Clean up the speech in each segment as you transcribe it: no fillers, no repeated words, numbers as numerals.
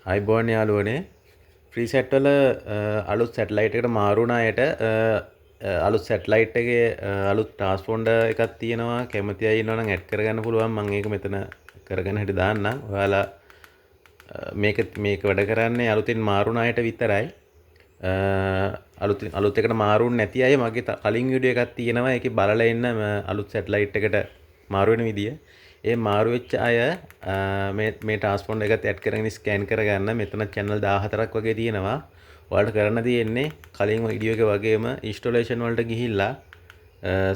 අයිබෝන් යාළුවනේ ෆ්‍රීසැට් වල අලුත් සැටලයිට් එකට මාරු වුණ අයට අලුත් සැටලයිට් එකේ අලුත් ට්‍රාන්ස්පොන්ඩර් එකක් තියෙනවා කැමති අය ඉන්නවා නම් ඇඩ් කරගන්න පුළුවන් මම ඒක මෙතන කරගෙන හිට දාන්නම් ඔයාලා මේක වැඩ කරන්නේ අලුතින් මාරු වුණ අයට විතරයි අලුත් එකට මාරු වුණ නැති අය මගේ කලින් වීඩියෝ එකක් තියෙනවා ඒකේ බලලා ඉන්න අලුත් සැටලයිට් එකට මාරු වෙන විදිය ඒ මාරු වෙච්ච අය මේ ට්‍රාන්ස්පොන්ඩර් එකත් ඇඩ් කරගෙන ස්කෑන් කරගන්න මෙතන channel 14ක් වගේ තියෙනවා. ඔයාලට කරන්න තියෙන්නේ කලින් වීඩියෝ එක වගේම ඉන්ස්ටොලේෂන් වලට ගිහිල්ලා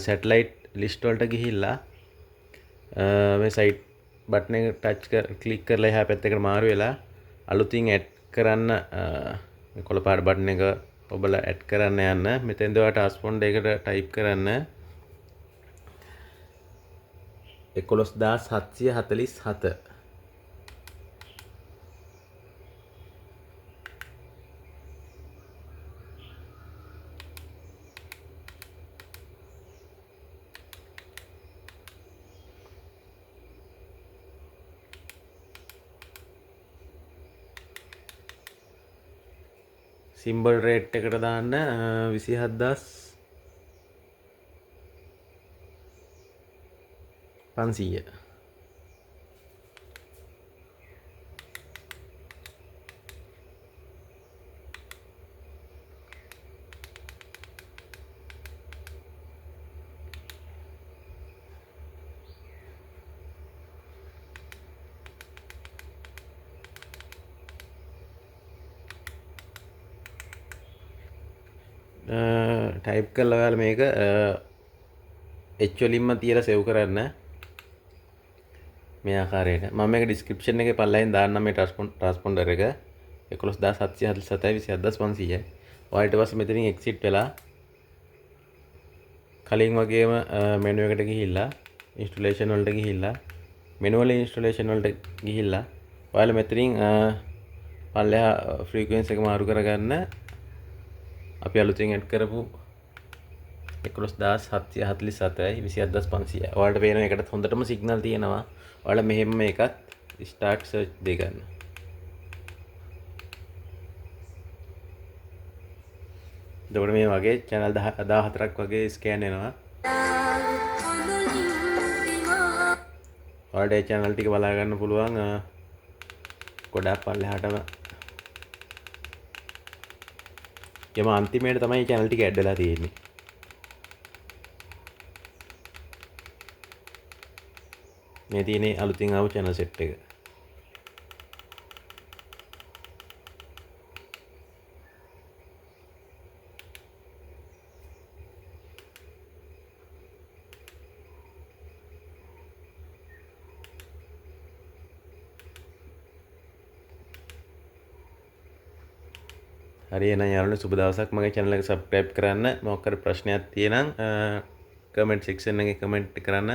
සැටලයිට් ලිස්ට් වලට ගිහිල්ලා මේ සයිට් බටන් එක ක්ලික් කරලා එහා පැත්තකට මාරු වෙලා අලුතින් ඇඩ් කරන්න කොළ පාට බටන් එක ඔබලා ඇඩ් කරන්න යන්න. මෙතෙන්ද ඔයාලා ට්‍රාන්ස්පොන්ඩර් එකට ටයිප් කරන්න 11747 සිම්බල් රේට් එකට දාන්න 27500 ටයිප් කරලා ඔයාලා මේක වලින්ම තියලා සේව් කරන්න මේ ආකාරයට මම මේක ඩිස්ක්‍රිප්ෂන් එකේ පල්ලෙන් දාන්නම් මේ ට්‍රාන්ස්පොන්ඩර් එක 11747 27500 ඔයාලට ඊට පස්සේ මෙතනින් එක්සිට් වෙලා කලින් වගේම මෙනු එකට ගිහිල්ලා ඉන්ස්ටොලේෂන් වලට ගිහිල්ලා මෙනුවල් ඉන්ස්ටොලේෂන් වලට ගිහිල්ලා ඔයාලා මෙතනින් පල්ලෙහා ෆ්‍රීකවෙන්සි එක මාරු කරගන්න අපි අලුතින් ඇඩ් කරපු 11747යි 27500. ඔයාලට පේන එකටත් හොඳටම සිග්නල් තියෙනවා. ඔයාලා මෙහෙම මේකත් ස්ටාර්ට් සර්ච් දෙක ගන්න. එතකොට මේ වගේ channel 14ක් වගේ ස්කෑන් වෙනවා. ඔයාලට මේ channel ටික බලා ගන්න පුළුවන් ගොඩාක් පල්ලෙහාටම යම අන්තිමේට තමයි channel ටික ඇඩ් වෙලා තියෙන්නේ. මේ තියෙන්නේ අලුතින් ආපු channel set එක. හරි එහෙනම් යාළුවනේ සුබ දවසක් මගේ channel එක subscribe කරන්න මොකක් හරි ප්‍රශ්නයක් තියෙනම් comment section එකේ comment කරන්න